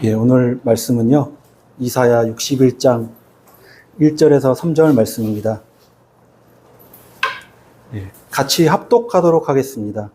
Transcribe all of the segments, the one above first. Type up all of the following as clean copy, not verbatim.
예, 오늘 말씀은요, 이사야 61장 1절에서 3절 말씀입니다. 예, 같이 합독하도록 하겠습니다.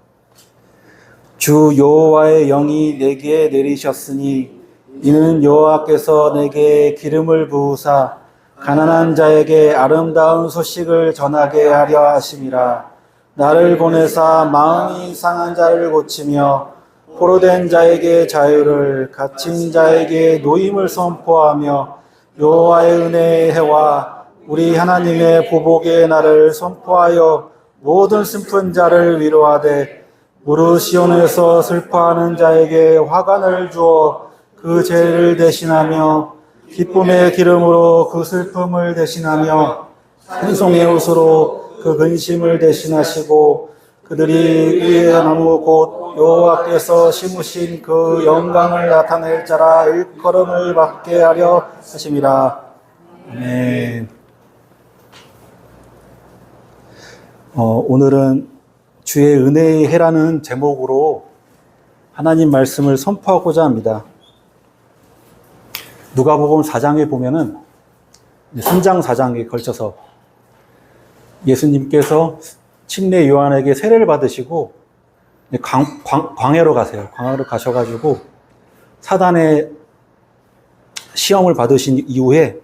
주 여호와의 영이 내게 내리셨으니 이는 여호와께서 내게 기름을 부으사 가난한 자에게 아름다운 소식을 전하게 하려 하심이라. 나를 보내사 마음이 상한 자를 고치며 포로된 자에게 자유를, 갇힌 자에게 노임을 선포하며 여호와의 은혜의 해와 우리 하나님의 보복의 날을 선포하여 모든 슬픈 자를 위로하되 무릇 시온에서 슬퍼하는 자에게 화관을 주어 그 죄를 대신하며 기쁨의 기름으로 그 슬픔을 대신하며 찬송의 옷으로 그 근심을 대신하시고 그들이 의의 나무 곧 여호와께서 심으신 그 영광을 나타낼 자라 일컬음을 받게 하려 하심이라. 아멘. 오늘은 주의 은혜의 해라는 제목으로 하나님 말씀을 선포하고자 합니다. 누가복음 4장에 보면은 3장 4장에 걸쳐서 예수님께서 침례 요한에게 세례를 받으시고 광야로 가세요. 광야로 가셔가지고 사단의 시험을 받으신 이후에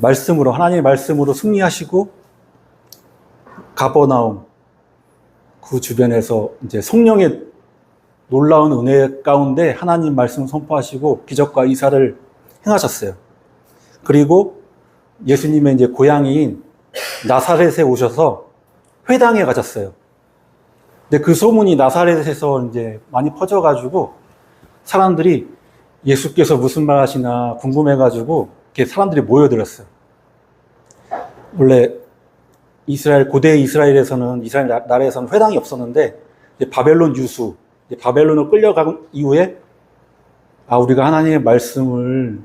말씀으로, 하나님의 말씀으로 승리하시고 가버나움 그 주변에서 이제 성령의 놀라운 은혜 가운데 하나님 말씀을 선포하시고 기적과 이사를 행하셨어요. 그리고 예수님의 이제 고향인 나사렛에 오셔서 회당에 가셨어요. 근데 그 소문이 나사렛에서 이제 많이 퍼져가지고 사람들이 예수께서 무슨 말 하시나 궁금해가지고 이렇게 사람들이 모여들었어요. 원래 고대 이스라엘 나라에서는 회당이 없었는데 이제 바벨론 유수, 이제 바벨론을 끌려간 이후에 우리가 하나님의 말씀을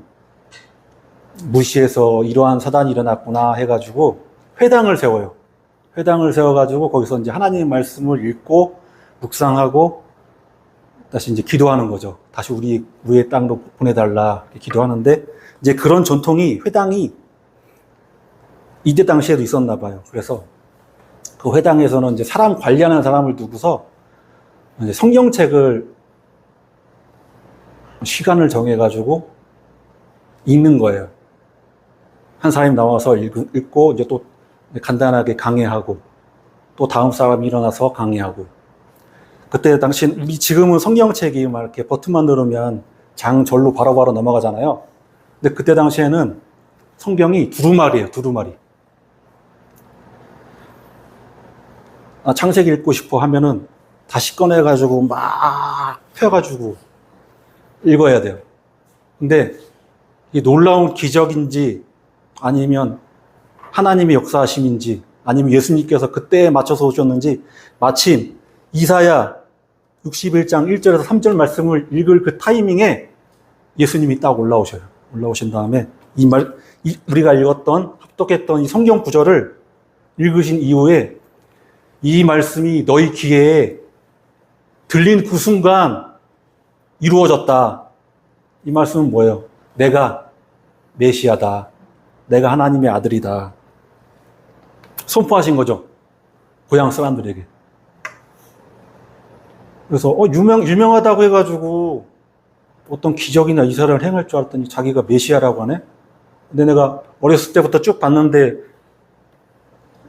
무시해서 이러한 사단이 일어났구나 해가지고 회당을 세워요. 회당을 세워가지고 거기서 이제 하나님의 말씀을 읽고 묵상하고 다시 이제 기도하는 거죠. 다시 우리의 땅으로 보내달라 기도하는데 이제 그런 전통이 회당이 이때 당시에도 있었나 봐요. 그래서 그 회당에서는 이제 사람 관리하는 사람을 두고서 이제 성경책을 시간을 정해가지고 읽는 거예요. 한 사람이 나와서 읽고 이제 또 간단하게 강해하고 또 다음 사람이 일어나서 강해하고. 그때 당시 지금은 성경책이 막 이렇게 버튼만 누르면 장절로 바로바로 넘어가잖아요. 근데 그때 당시에는 성경이 두루마리예요. 두루마리. 창세기 읽고 싶어 하면은 다시 꺼내가지고 막 펴가지고 읽어야 돼요. 근데 이 놀라운 기적인지 아니면 하나님의 역사하심인지 아니면 예수님께서 그때에 맞춰서 오셨는지 마침 이사야 61장 1절에서 3절 말씀을 읽을 그 타이밍에 예수님이 딱 올라오셔요. 올라오신 다음에 우리가 읽었던 합독했던 이 성경 구절을 읽으신 이후에 이 말씀이 너희 귀에 들린 그 순간 이루어졌다. 이 말씀은 뭐예요? 내가 메시아다. 내가 하나님의 아들이다. 선포하신 거죠. 고향 사람들에게. 그래서 유명하다고 해가지고 어떤 기적이나 이사를 행할 줄 알았더니 자기가 메시아라고 하네. 근데 내가 어렸을 때부터 쭉 봤는데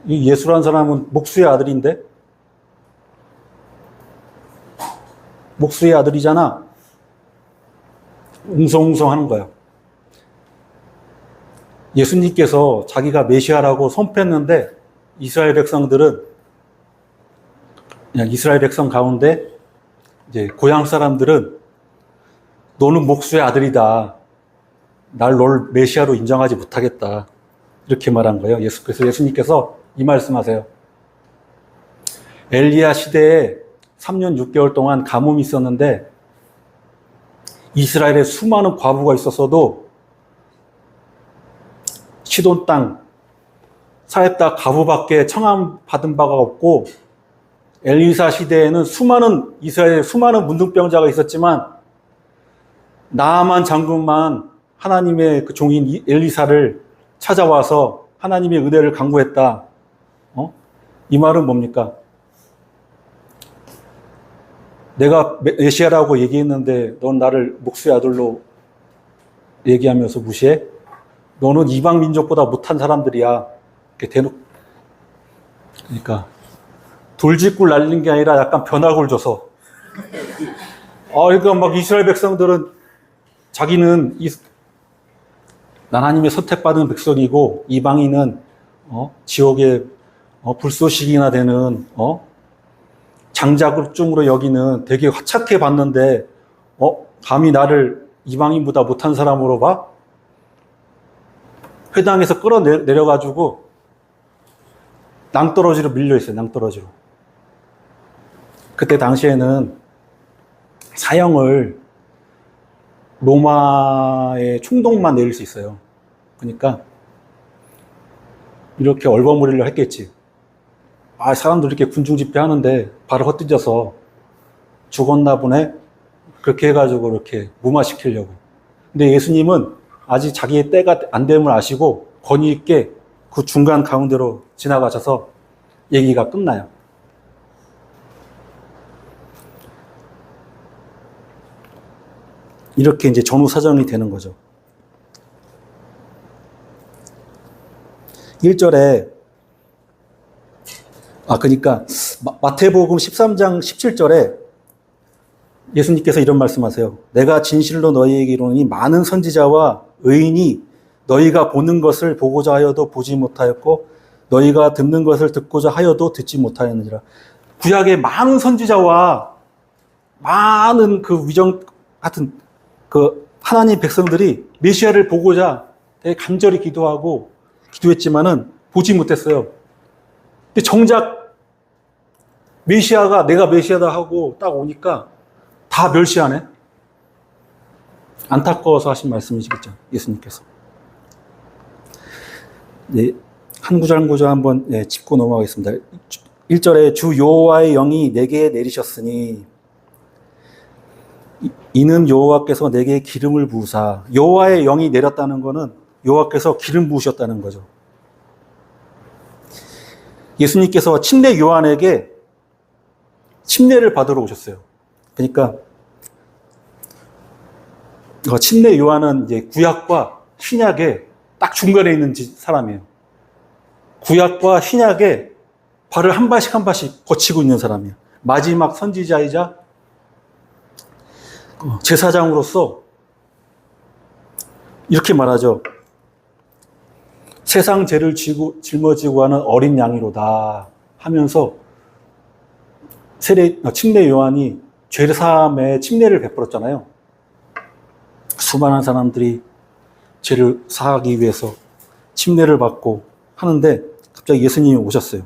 이 예수라는 사람은 목수의 아들인데 목수의 아들이잖아. 웅성웅성 하는 거야. 예수님께서 자기가 메시아라고 선포했는데 이스라엘 백성들은 그냥 이스라엘 백성 가운데 이제 고향 사람들은 너는 목수의 아들이다. 널 메시아로 인정하지 못하겠다. 이렇게 말한 거예요. 그래서 예수님께서 이 말씀하세요. 엘리야 시대에 3년 6개월 동안 가뭄이 있었는데 이스라엘에 수많은 과부가 있었어도 시돈 땅 사렙다 과부밖에 청함 받은 바가 없고 엘리사 시대에는 이스라엘에 수많은 문둥병자가 있었지만 나아만 장군만 하나님의 그 종인 엘리사를 찾아와서 하나님의 은혜를 간구했다. 이 말은 뭡니까? 내가 메시아라고 얘기했는데 넌 나를 목수의 아들로 얘기하면서 무시해? 너는 이방 민족보다 못한 사람들이야. 이렇게 대놓고. 그러니까 돌직구 날린 게 아니라 약간 변화구를 줘서. 그러니까 막 이스라엘 백성들은 자기는 하나님의 선택받은 백성이고 이방인은 지옥의 불쏘시기나 되는 장자급종으로 여기는 되게 화착해 봤는데 감히 나를 이방인보다 못한 사람으로 봐? 회당에서 끌어내려가지고 낭떠러지로 밀려있어요. 낭떠러지로. 그때 당시에는 사형을 로마의 총독만 내릴 수 있어요. 그러니까 이렇게 얼버무리려 했겠지. 사람들 이렇게 군중 집회하는데 발을 헛디뎌서 죽었나 보네. 그렇게 해가지고 이렇게 무마시키려고. 근데 예수님은 아직 자기의 때가 안 됨을 아시고 권위 있게 그 중간 가운데로 지나가셔서 얘기가 끝나요. 이렇게 이제 전후사정이 되는 거죠. 1절에 그러니까 마태복음 13장 17절에 예수님께서 이런 말씀하세요. 내가 진실로 너희에게 이르노니 많은 선지자와 의인이 너희가 보는 것을 보고자 하여도 보지 못하였고 너희가 듣는 것을 듣고자 하여도 듣지 못하였느니라. 구약의 많은 선지자와 많은 그 위정 같은 그 하나님 백성들이 메시아를 보고자 되게 간절히 기도했지만은 보지 못했어요. 근데 정작 메시아가 내가 메시아다 하고 딱 오니까 다 멸시하네. 안타까워서 하신 말씀이시겠죠, 예수님께서. 네, 한 구절 한 구절 한번 짚고 넘어가겠습니다. 1절에 주 여호와의 영이 내게 내리셨으니 이는 여호와께서 내게 기름을 부으사. 여호와의 영이 내렸다는 것은 여호와께서 기름 부으셨다는 거죠. 예수님께서 침례 요한에게 침례를 받으러 오셨어요. 그러니까 침례 요한은 이제 구약과 신약의 딱 중간에 있는 사람이에요. 구약과 신약의 발을 한 발씩 한 발씩 거치고 있는 사람이에요. 마지막 선지자이자 제사장으로서 이렇게 말하죠. 세상 죄를 짊어지고 하는 어린 양이로다 하면서 침례 요한이 죄사함의 침례를 베풀었잖아요. 수많은 사람들이 죄를 사하기 위해서 침례를 받고 하는데 갑자기 예수님이 오셨어요.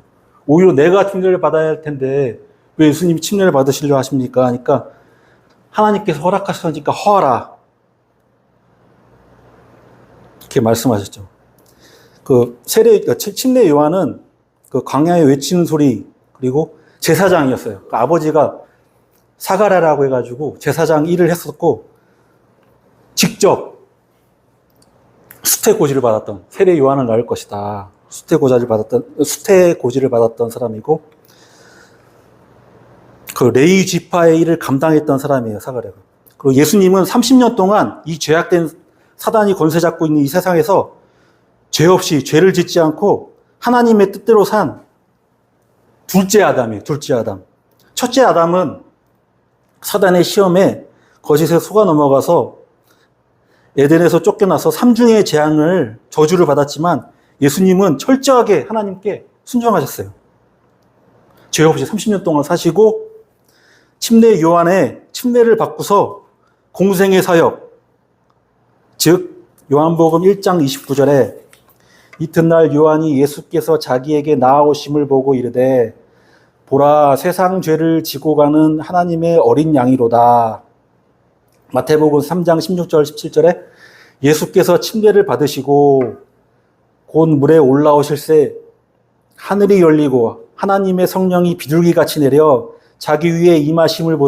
오히려 내가 침례를 받아야 할 텐데 왜 예수님이 침례를 받으시려 하십니까? 하니까 하나님께서 허락하셨으니까 허하라. 이렇게 말씀하셨죠. 침례 요한은 그 광야에 외치는 소리, 그리고 제사장이었어요. 그 아버지가 사가랴라고 해가지고 제사장 일을 했었고, 직접 수태고지를 받았던, 세례 요한을 낳을 것이다. 수태고지를 받았던 사람이고, 그 레위 지파의 일을 감당했던 사람이에요, 사가랴가. 그리고 예수님은 30년 동안 이 죄악된 사단이 권세 잡고 있는 이 세상에서 죄 없이 죄를 짓지 않고 하나님의 뜻대로 산 둘째 아담이에요, 둘째 아담. 첫째 아담은 사단의 시험에 거짓에 속아 넘어가서 에덴에서 쫓겨나서 삼중의 재앙을, 저주를 받았지만 예수님은 철저하게 하나님께 순종하셨어요. 죄 없이 30년 동안 사시고 침례 요한의 침례를 받고서 공생의 사역, 즉 요한복음 1장 29절에 이튿날 요한이 예수께서 자기에게 나아오심을 보고 이르되 보라 세상 죄를 지고 가는 하나님의 어린 양이로다. 마태복음 3장 16절 17절에 예수께서 침례를 받으시고 곧 물에 올라오실새 하늘이 열리고 하나님의 성령이 비둘기같이 내려 자기 위에 임하심을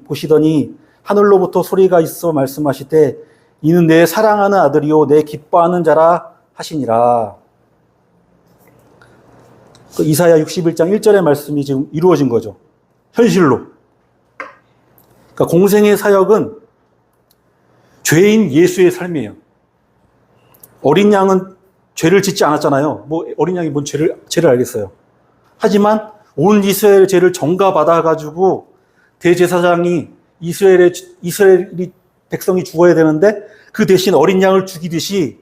보시더니 하늘로부터 소리가 있어 말씀하시되 이는 내 사랑하는 아들이요 내 기뻐하는 자라 하시니라. 이사야 61장 1절의 말씀이 지금 이루어진 거죠. 현실로. 그러니까 공생의 사역은 죄인 예수의 삶이에요. 어린 양은 죄를 짓지 않았잖아요. 뭐 어린 양이 뭔 죄를 알겠어요. 하지만 온 이스라엘 죄를 전가받아가지고 대제사장이 이스라엘이 백성이 죽어야 되는데 그 대신 어린 양을 죽이듯이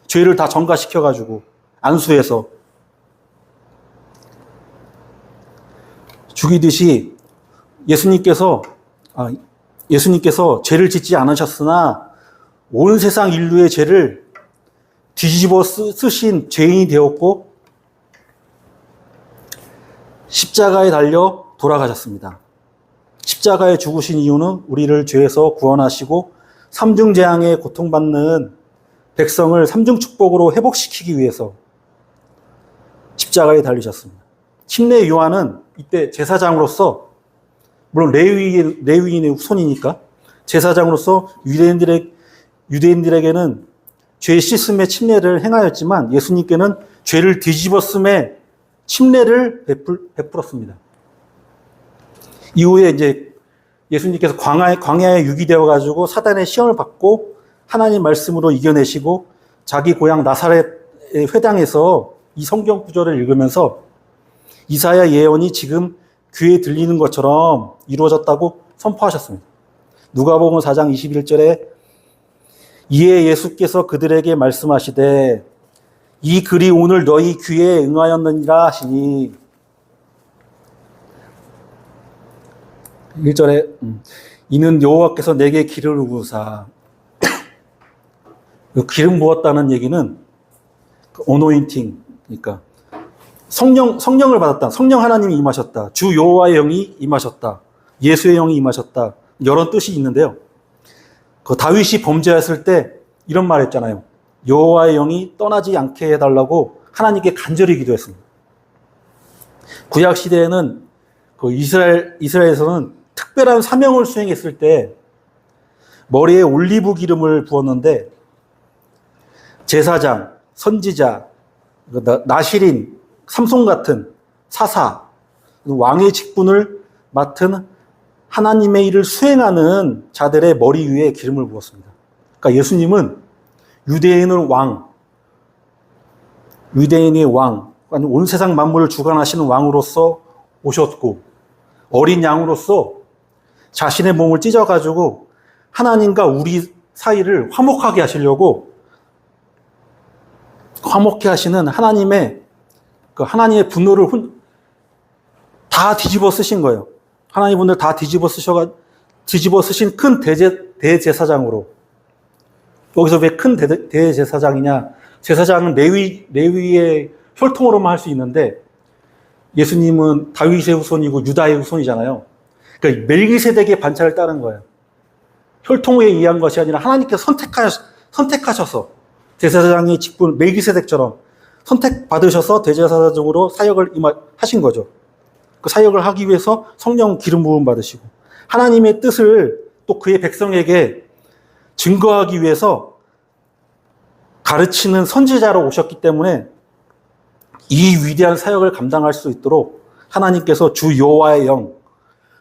죄를 다 전가시켜가지고 안수해서 죽이듯이 예수님께서 죄를 짓지 않으셨으나 온 세상 인류의 죄를 뒤집어 쓰신 죄인이 되었고 십자가에 달려 돌아가셨습니다. 십자가에 죽으신 이유는 우리를 죄에서 구원하시고 삼중재앙에 고통받는 백성을 삼중축복으로 회복시키기 위해서 십자가에 달리셨습니다. 침례 요한은 이때 제사장으로서, 물론 레위인의 후손이니까 제사장으로서 유대인들에게는 죄 씻음의 침례를 행하였지만 예수님께는 죄를 뒤집었음의 침례를 베풀었습니다. 이후에 이제 예수님께서 광야에 유기되어 가지고 사단의 시험을 받고 하나님 말씀으로 이겨내시고 자기 고향 나사렛의 회당에서 이 성경 구절을 읽으면서 이사야 예언이 지금 귀에 들리는 것처럼 이루어졌다고 선포하셨습니다. 누가복음 4장 21절에 이에 예수께서 그들에게 말씀하시되 이 글이 오늘 너희 귀에 응하였느니라 하시니 1절에 이는 여호와께서 내게 기름을 부으사 기름 부었다는 얘기는 어노인팅, 그러니까 성령을 받았다. 성령 하나님이 임하셨다. 주 여호와의 영이 임하셨다. 예수의 영이 임하셨다. 여러 뜻이 있는데요. 그 다윗이 범죄했을 때 이런 말 했잖아요. 여호와의 영이 떠나지 않게 해달라고 하나님께 간절히 기도했습니다. 구약 시대에는 그 이스라엘에서는 특별한 사명을 수행했을 때 머리에 올리브 기름을 부었는데 제사장, 선지자, 나실인, 삼손 같은 사사, 왕의 직분을 맡은 하나님의 일을 수행하는 자들의 머리 위에 기름을 부었습니다. 그러니까 예수님은 유대인의 왕, 온 세상 만물을 주관하시는 왕으로서 오셨고 어린 양으로서 자신의 몸을 찢어가지고 하나님과 우리 사이를 화목하게 하시려고 화목해 하시는 하나님의 분노를 다 뒤집어 쓰신 거예요. 하나님 분들 다 뒤집어 쓰신 큰 대제사장으로. 여기서 왜 큰 대제사장이냐? 제사장은 레위의 혈통으로만 할 수 있는데 예수님은 다윗의 후손이고 유다의 후손이잖아요. 그러니까 멜기세덱의 반차를 따른 거예요. 혈통에 의한 것이 아니라 하나님께서 선택하셔서 제사장의 직분 멜기세덱처럼 선택받으셔서 대제사장으로 사역을 하신 거죠. 그 사역을 하기 위해서 성령 기름 부음 받으시고 하나님의 뜻을 또 그의 백성에게 증거하기 위해서 가르치는 선지자로 오셨기 때문에 이 위대한 사역을 감당할 수 있도록 하나님께서 주 여호와의 영,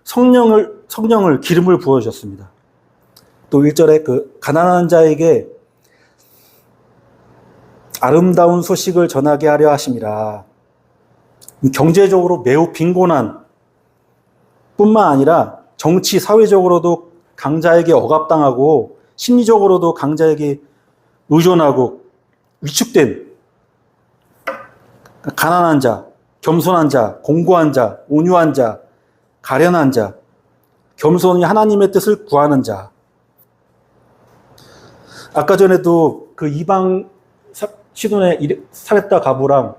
성령을 기름을 부어주셨습니다. 또 1절에 그 가난한 자에게 아름다운 소식을 전하게 하려 하심이라. 경제적으로 매우 빈곤한 뿐만 아니라 정치, 사회적으로도 강자에게 억압당하고 심리적으로도 강자에게 의존하고 위축된 가난한 자, 겸손한 자, 공고한 자, 온유한 자, 가련한 자, 겸손히 하나님의 뜻을 구하는 자. 아까 전에도 그 이방 시돈의 사렙다 가부랑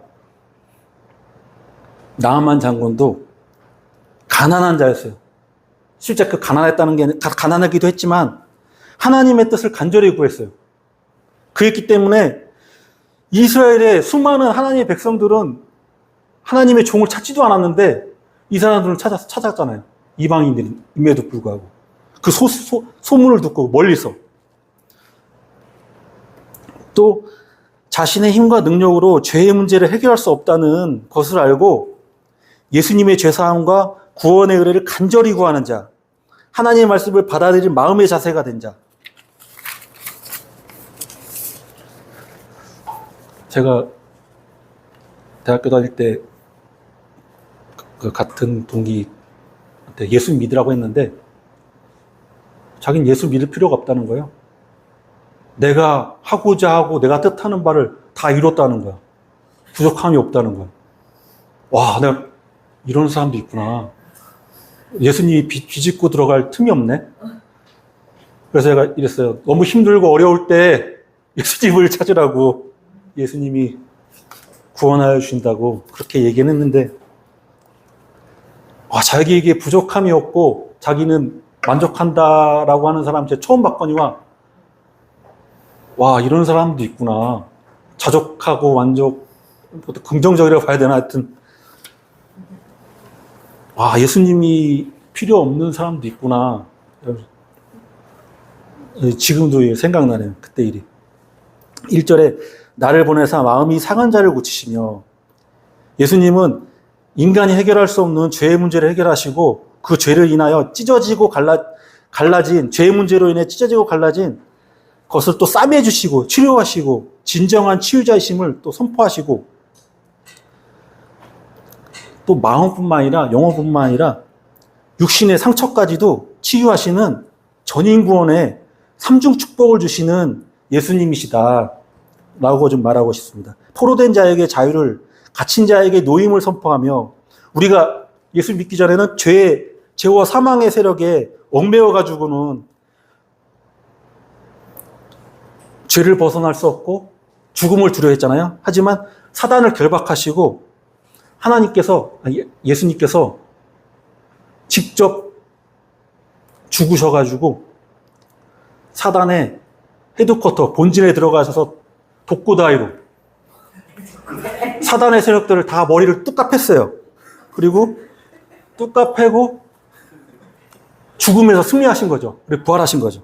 나아만 장군도 가난한 자였어요. 실제 그 가난했다는 게 가난하기도 했지만 하나님의 뜻을 간절히 구했어요. 그랬기 때문에 이스라엘의 수많은 하나님의 백성들은 하나님의 종을 찾지도 않았는데 이 사람들은 찾았잖아요. 이방인들임에도 불구하고. 그 소문을 듣고 멀리서. 또 자신의 힘과 능력으로 죄의 문제를 해결할 수 없다는 것을 알고 예수님의 죄사함과 구원의 은혜를 간절히 구하는 자, 하나님의 말씀을 받아들일 마음의 자세가 된 자. 제가 대학교 다닐 때 그 같은 동기한테 예수 믿으라고 했는데 자기는 예수 믿을 필요가 없다는 거예요. 내가 하고자 하고 내가 뜻하는 바를 다 이뤘다는 거야. 부족함이 없다는 거야. 와, 내가 이런 사람도 있구나. 예수님이 비집고 들어갈 틈이 없네. 그래서 제가 이랬어요. 너무 힘들고 어려울 때 예수님을 찾으라고, 예수님이 구원하여 주신다고 그렇게 얘기는 했는데, 자기에게 부족함이 없고 자기는 만족한다라고 하는 사람 제가 처음 봤거니와, 와, 이런 사람도 있구나. 자족하고 만족, 긍정적이라고 봐야 되나, 하여튼 와, 예수님이 필요 없는 사람도 있구나. 지금도 생각나네요. 그때 일이. 1절에 나를 보내사 마음이 상한 자를 고치시며, 예수님은 인간이 해결할 수 없는 죄의 문제를 해결하시고 그 죄를 인하여 찢어지고 갈라진 죄의 문제로 인해 찢어지고 갈라진 것을 또 싸매 주시고 치료하시고 진정한 치유자이심을 또 선포하시고, 또 마음뿐만 아니라 영혼뿐만 아니라 육신의 상처까지도 치유하시는 전인구원의 삼중 축복을 주시는 예수님이시다 라고 좀 말하고 싶습니다. 포로된 자에게 자유를, 갇힌 자에게 노임을 선포하며, 우리가 예수 믿기 전에는 죄와 사망의 세력에 얽매여 가지고는 죄를 벗어날 수 없고 죽음을 두려워했잖아요. 하지만 사단을 결박하시고 예수님께서 직접 죽으셔가지고 사단의 헤드쿼터, 본진에 들어가셔서 독고다이로 사단의 세력들을 다 머리를 뚝딱 팼어요. 그리고 뚝딱 패고 죽음에서 승리하신 거죠. 그리고 부활하신 거죠.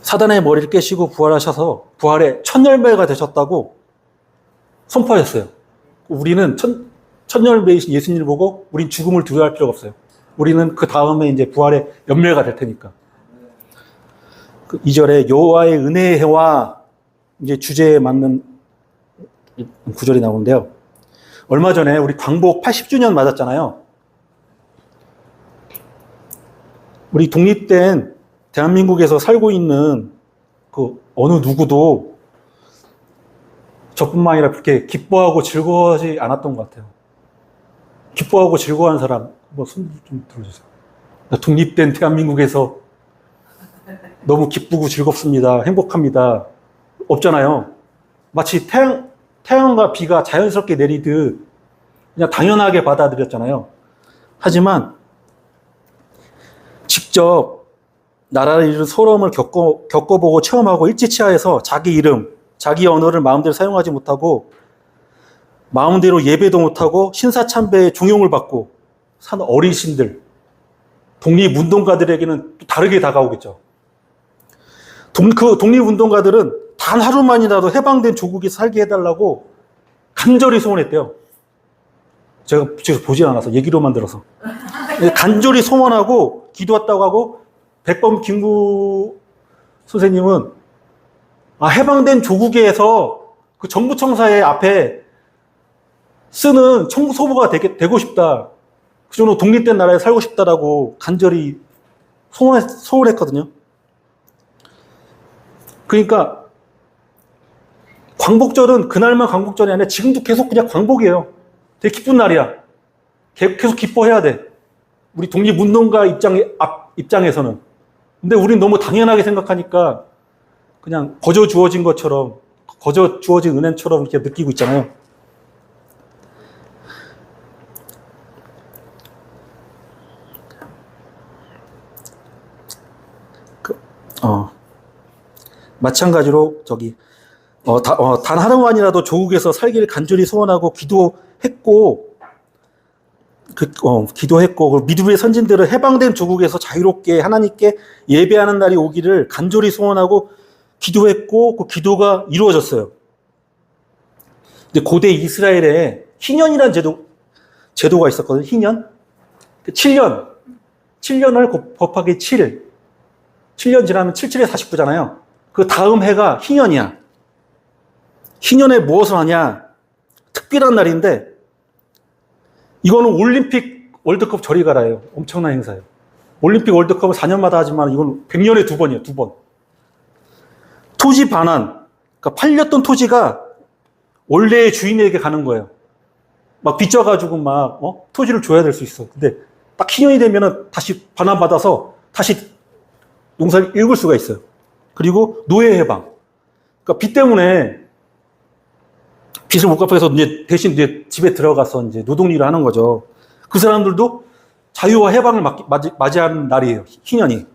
사단의 머리를 깨시고 부활하셔서 부활의 첫 열매가 되셨다고 선포하셨어요. 우리는 첫 열매이신 예수님을 보고 우린 죽음을 두려워할 필요가 없어요. 우리는 그 다음에 이제 부활의 열매가 될 테니까. 2절에 여호와의 은혜의 해와 이제 주제에 맞는 구절이 나오는데요. 얼마 전에 우리 광복 80주년 맞았잖아요. 우리 독립된 대한민국에서 살고 있는 그 어느 누구도 저뿐만 아니라 그렇게 기뻐하고 즐거워하지 않았던 것 같아요. 기뻐하고 즐거워한 사람, 손 좀 들어주세요. 독립된 대한민국에서 너무 기쁘고 즐겁습니다, 행복합니다, 없잖아요. 마치 태양과 비가 자연스럽게 내리듯 그냥 당연하게 받아들였잖아요. 하지만 직접 나라를 잃은 서러움을 겪어보고 체험하고 일지치하에서 자기 이름, 자기 언어를 마음대로 사용하지 못하고 마음대로 예배도 못하고 신사참배의 종용을 받고 사는 어르신들, 독립운동가들에게는 또 다르게 다가오겠죠. 그 독립운동가들은 단 하루만이라도 해방된 조국에 살게 해달라고 간절히 소원했대요. 제가 보진 않아서 얘기로만 들어서. 간절히 소원하고 기도했다고 하고, 백범 김구 선생님은 해방된 조국에서 그 정부청사의 앞에 쓰는 청소부가 되고 싶다. 그 정도 독립된 나라에 살고 싶다라고 간절히 소원했거든요. 그러니까 광복절은 그날만 광복절이 아니라 지금도 계속 그냥 광복이에요. 되게 기쁜 날이야. 계속 기뻐해야 돼. 우리 독립운동가 입장에서는. 근데 우린 너무 당연하게 생각하니까 그냥 거저 주어진 것처럼, 거저 주어진 은혜처럼 이렇게 느끼고 있잖아요. 마찬가지로 단 하루만이라도 조국에서 살기를 간절히 소원하고 기도했고, 기도했고, 믿음의 선진들은 해방된 조국에서 자유롭게 하나님께 예배하는 날이 오기를 간절히 소원하고 기도했고, 그 기도가 이루어졌어요. 근데 고대 이스라엘에 희년이라는 제도가 있었거든요. 희년. 7년을 곱하기 7년 지나면 77에 49잖아요. 그 다음 해가 희년이야. 희년에 무엇을 하냐? 특별한 날인데, 이거는 올림픽 월드컵 저리 가라예요. 엄청난 행사예요. 올림픽 월드컵은 4년마다 하지만 이건 100년에 2번이에요. 2번. 토지 반환. 그러니까 팔렸던 토지가 원래의 주인에게 가는 거예요. 막 빚져가지고 토지를 줘야 될 수 있어. 근데 딱 희년이 되면은 다시 반환받아서 다시 농사를 읽을 수가 있어요. 그리고 노예 해방. 그러니까 빚 때문에 빚을 못 갚아서 대신 집에 들어가서 노동일을 하는 거죠. 그 사람들도 자유와 해방을 맞이하는 날이에요. 희년이.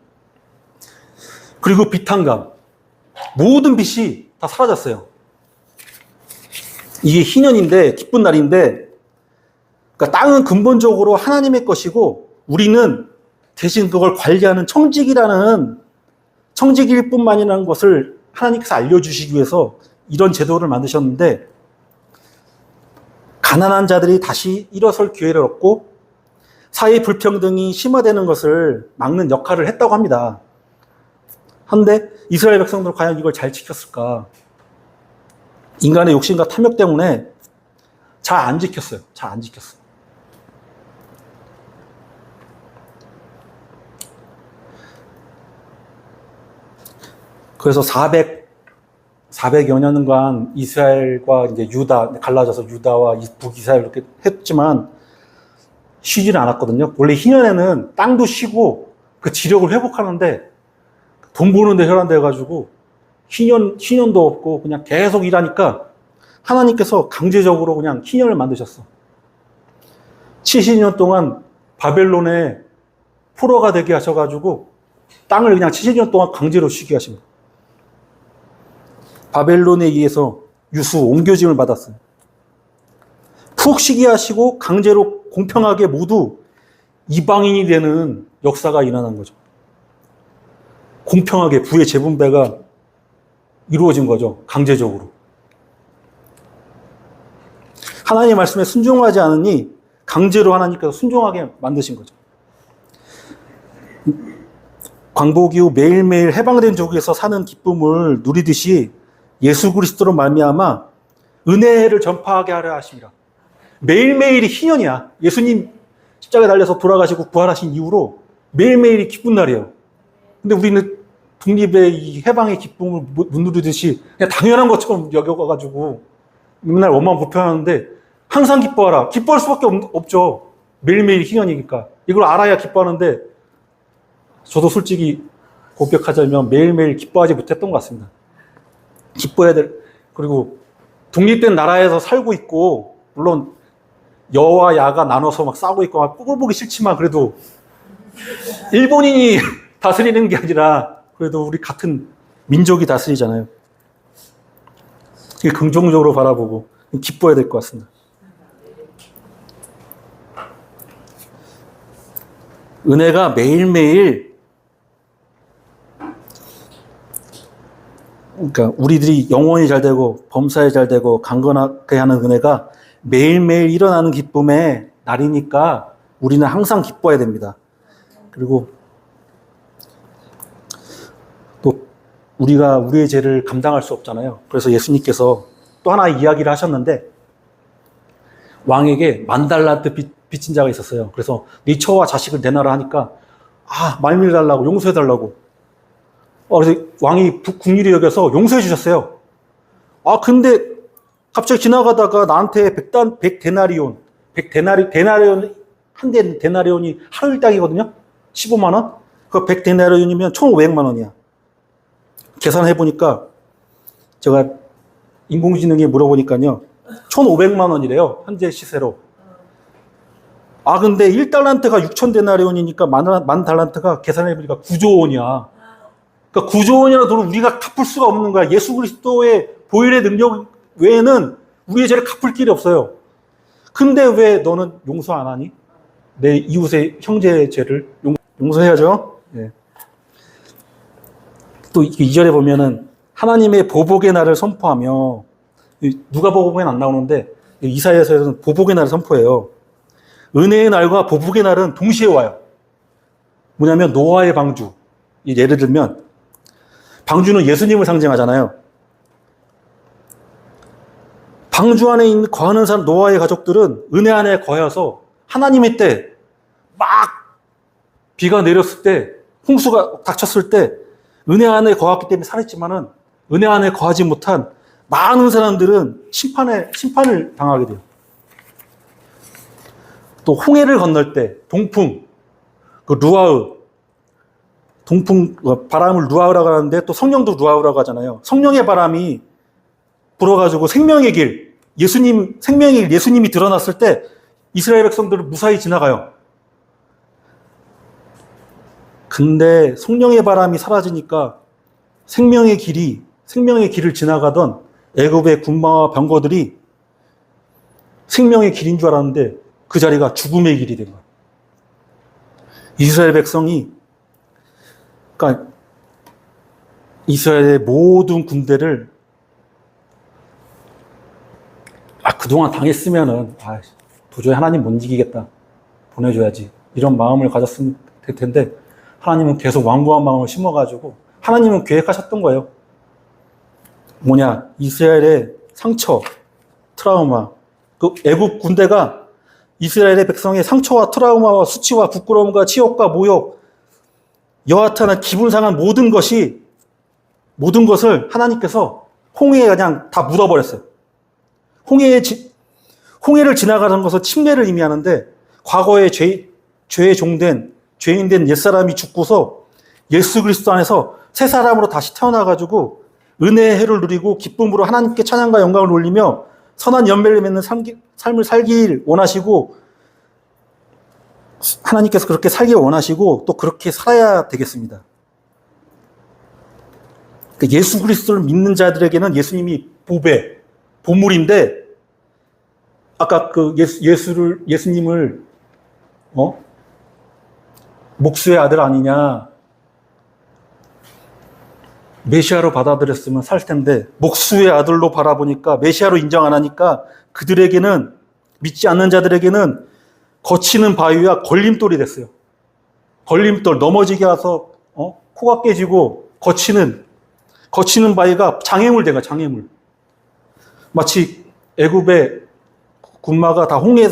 그리고 빚탕감. 모든 빚이 다 사라졌어요. 이게 희년인데, 기쁜 날인데, 그러니까 땅은 근본적으로 하나님의 것이고, 우리는 대신 그걸 관리하는 청직일 뿐만이라는 것을 하나님께서 알려주시기 위해서 이런 제도를 만드셨는데, 가난한 자들이 다시 일어설 기회를 얻고 사회 불평등이 심화되는 것을 막는 역할을 했다고 합니다. 한데 이스라엘 백성들은 과연 이걸 잘 지켰을까? 인간의 욕심과 탐욕 때문에 잘 안 지켰어요. 잘 안 지켰어요. 그래서 400여 년간 이스라엘과 유다, 갈라져서 유다와 북이스라엘 이렇게 했지만 쉬지는 않았거든요. 원래 희년에는 땅도 쉬고 그 지력을 회복하는데 돈 버는데 혈안돼가지고 희년도 없고 그냥 계속 일하니까 하나님께서 강제적으로 그냥 희년을 만드셨어. 70년 동안 바벨론의 포로가 되게 하셔가지고 땅을 그냥 70년 동안 강제로 쉬게 하십니다. 바벨론에 의해서 유수 옹교짐을 받았어요. 푹 쉬게 하시고 강제로 공평하게 모두 이방인이 되는 역사가 일어난 거죠. 공평하게 부의 재분배가 이루어진 거죠. 강제적으로. 하나님의 말씀에 순종하지 않으니 강제로 하나님께서 순종하게 만드신 거죠. 광복 이후 매일매일 해방된 조국에서 사는 기쁨을 누리듯이 예수 그리스도로 말미암아 은혜를 전파하게 하려 하십니다. 매일매일이 희년이야. 예수님 십자가에 달려서 돌아가시고 부활하신 이후로 매일매일이 기쁜 날이에요. 근데 우리는 독립의 이 해방의 기쁨을 못 누리듯이 그냥 당연한 것처럼 여겨가지고 맨날 원망 불평하는데 항상 기뻐하라. 기뻐할 수밖에 없죠. 매일매일 희년이니까. 이걸 알아야 기뻐하는데 저도 솔직히 고백하자면 매일매일 기뻐하지 못했던 것 같습니다. 기뻐해야 될, 그리고 독립된 나라에서 살고 있고, 물론 여와 야가 나눠서 막 싸우고 있고 막 꼴 보기 싫지만 그래도 일본인이 다스리는 게 아니라 그래도 우리 같은 민족이 다스리잖아요. 긍정적으로 바라보고 기뻐해야 될 것 같습니다. 은혜가 매일매일, 그러니까 우리들이 영혼이 잘 되고 범사에 잘 되고 강건하게 하는 은혜가 매일매일 일어나는 기쁨의 날이니까 우리는 항상 기뻐해야 됩니다. 그리고 또 우리가 우리의 죄를 감당할 수 없잖아요. 그래서 예수님께서 또 하나 이야기를 하셨는데, 왕에게 10,000달란트 빚진 자가 있었어요. 그래서 네 처와 자식을 내놔라 하니까 말밀달라고 용서해달라고. 그래서 왕이 국률이 여겨서 용서해 주셨어요. 근데 갑자기 지나가다가 나한테 100데나리온, 한 데나리온이 하루 일당이거든요. 15만 원. 그 100데나리온이면 1,500만 원이야. 계산해보니까 제가 인공지능에 물어보니까요. 1,500만 원이래요. 현재 시세로. 근데 1달란트가 6,000데나리온이니까 10,000달란트가 계산해보니까 9조 원이야. 그러니까 9조 원이라는 돈을 우리가 갚을 수가 없는 거야. 예수 그리스도의 보혈의 능력 외에는 우리의 죄를 갚을 길이 없어요. 근데 왜 너는 용서 안 하니? 내 이웃의 형제의 죄를 용서해야죠. 예. 또 2절에 보면은 하나님의 보복의 날을 선포하며, 누가복음에는 안 나오는데 이사야서에서는 보복의 날을 선포해요. 은혜의 날과 보복의 날은 동시에 와요. 뭐냐면 노아의 방주. 예를 들면 방주는 예수님을 상징하잖아요. 방주 안에 거하는 사람, 노아의 가족들은 은혜 안에 거해서 하나님의 때 막 비가 내렸을 때, 홍수가 닥쳤을 때 은혜 안에 거했기 때문에 살았지만은 은혜 안에 거하지 못한 많은 사람들은 심판을 당하게 돼요. 또 홍해를 건널 때 동풍, 그 루아흐, 동풍, 바람을 루아흐라고 하는데 또 성령도 루아흐라고 하잖아요. 성령의 바람이 불어가지고 생명의 길, 생명의 길, 예수님이 드러났을 때 이스라엘 백성들은 무사히 지나가요. 근데 성령의 바람이 사라지니까 생명의 길을 지나가던 애굽의 군마와 병거들이 생명의 길인 줄 알았는데 그 자리가 죽음의 길이 된 거예요. 이스라엘 백성이, 그러니까 이스라엘의 모든 군대를 그동안 당했으면은 도저히 하나님 못 이기겠다, 보내줘야지, 이런 마음을 가졌으면 될 텐데 하나님은 계속 완고한 마음을 심어가지고 하나님은 계획하셨던 거예요. 뭐냐, 이스라엘의 상처, 트라우마, 그 애국 군대가 이스라엘의 백성의 상처와 트라우마와 수치와 부끄러움과 치욕과 모욕, 여하튼 기분 상한 모든 것을 하나님께서 홍해에 그냥 다 묻어버렸어요. 홍해를 지나가는 것은 침례를 의미하는데, 과거에 죄인된 옛사람이 죽고서 예수 그리스도 안에서 새 사람으로 다시 태어나가지고 은혜의 해를 누리고 기쁨으로 하나님께 찬양과 영광을 올리며 선한 열매를 맺는 삶을 살길 원하시고, 하나님께서 그렇게 살길 원하시고 또 그렇게 살아야 되겠습니다. 그러니까 예수 그리스도를 믿는 자들에게는 예수님이 보물인데, 아까 그 예수님을 목수의 아들 아니냐, 메시아로 받아들였으면 살 텐데 목수의 아들로 바라보니까, 메시아로 인정 안 하니까 그들에게는, 믿지 않는 자들에게는 거치는 바위와 걸림돌이 됐어요. 걸림돌, 넘어지게 해서 코가 깨지고 거치는 바위가 장애물 된 거야, 장애물. 마치 애굽의 군마가 다 홍해에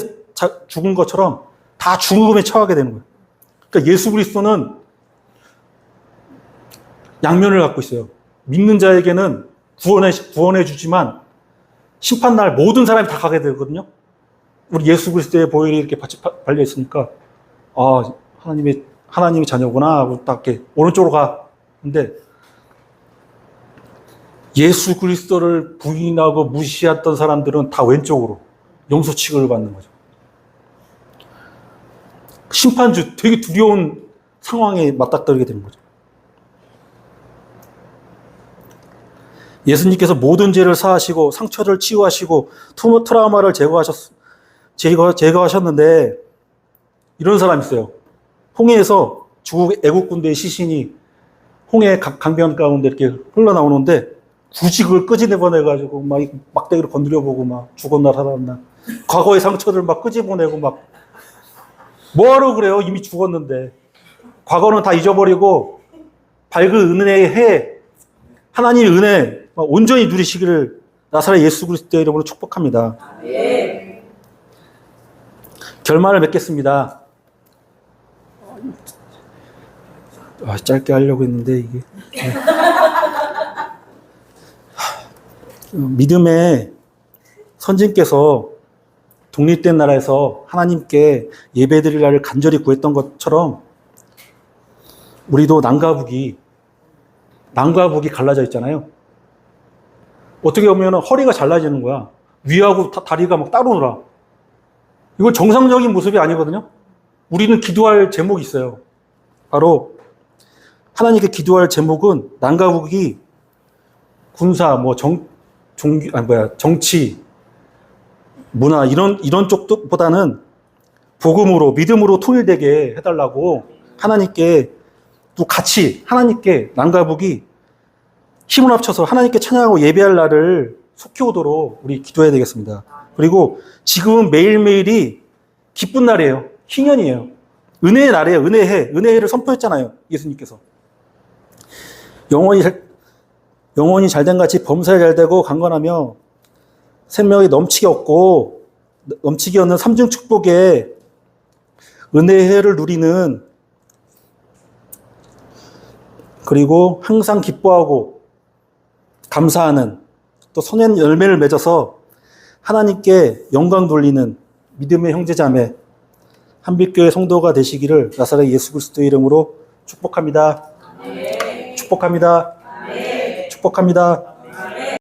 죽은 것처럼 다 죽음에 처하게 되는 거예요. 그러니까 예수 그리스도는 양면을 갖고 있어요. 믿는 자에게는 구원해 주지만 심판날 모든 사람이 다 가게 되거든요. 우리 예수 그리스도의 보혈이 이렇게 발려 있으니까 하나님의 자녀구나 하고 딱 이렇게 오른쪽으로 가. 근데 예수 그리스도를 부인하고 무시했던 사람들은 다 왼쪽으로 용서 취급을 받는 거죠. 심판주, 되게 두려운 상황에 맞닥뜨리게 되는 거죠. 예수님께서 모든 죄를 사하시고 상처를 치유하시고 트라우마를 제거하셨는데, 이런 사람이 있어요. 홍해에서 애국 군대의 시신이 홍해 강변 가운데 이렇게 흘러나오는데 굳이 그걸 끄집어내가지고 막 막대기로 건드려보고 막 죽었나 살았나, 과거의 상처를 막 끄집어내고 막, 뭐하러 그래요? 이미 죽었는데. 과거는 다 잊어버리고 밝은 은혜의 해, 하나님의 은혜 온전히 누리시기를 나사렛 예수 그리스도의 이름으로 축복합니다. 네. 결말을 맺겠습니다. 짧게 하려고 했는데 이게 믿음의 선진께서 독립된 나라에서 하나님께 예배드릴 날을 간절히 구했던 것처럼 우리도 남과 북이 갈라져 있잖아요. 어떻게 보면 허리가 잘라지는 거야. 위하고 다리가 막 따로 놀아. 이건 정상적인 모습이 아니거든요. 우리는 기도할 제목이 있어요. 바로 하나님께 기도할 제목은 남과 북이 군사, 정치, 문화 이런 쪽보다는 복음으로 믿음으로 통일되게 해달라고 하나님께 또 같이 하나님께 남과 북이 힘을 합쳐서 하나님께 찬양하고 예배할 날을 속히 오도록 우리 기도해야 되겠습니다. 그리고 지금은 매일매일이 기쁜 날이에요. 희년이에요. 은혜의 날이에요. 은혜를 선포했잖아요. 예수님께서. 영혼이 잘된 같이 범사에 잘되고 강건하며 생명이 넘치게 얻고 넘치게 얻는 삼중 축복에 은혜의 해를 누리는, 그리고 항상 기뻐하고 감사하는, 또 선한 열매를 맺어서 하나님께 영광 돌리는 믿음의 형제자매 한빛교회 성도가 되시기를 나사렛 예수 그리스도의 이름으로 축복합니다. 축복합니다. 축복합니다.